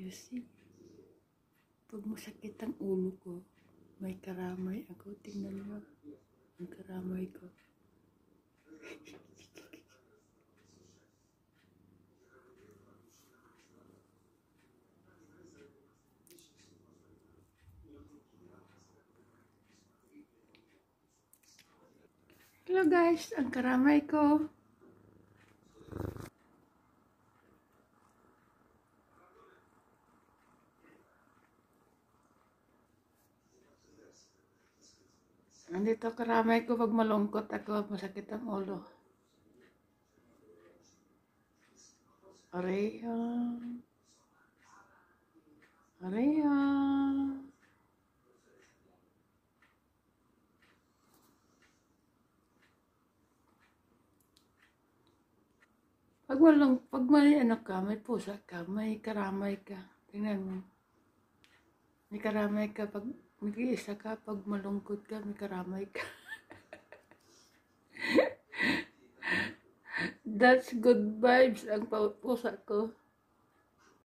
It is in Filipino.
You see? Pag masakit ang ulo ko, may karamay ako. Tingnan mo. Ang karamay ko. Hello guys, ang karamay ko. Andito karamay ko pag malungkot ako, masakit ang ulo. Areha. Areha. Pag may ano ka, may pusa ka, may karamay ka. Tingnan mo. May karamay ka pag nag-iisa ka, pag malungkot ka, may karamay ka. That's good vibes ang pusa ko.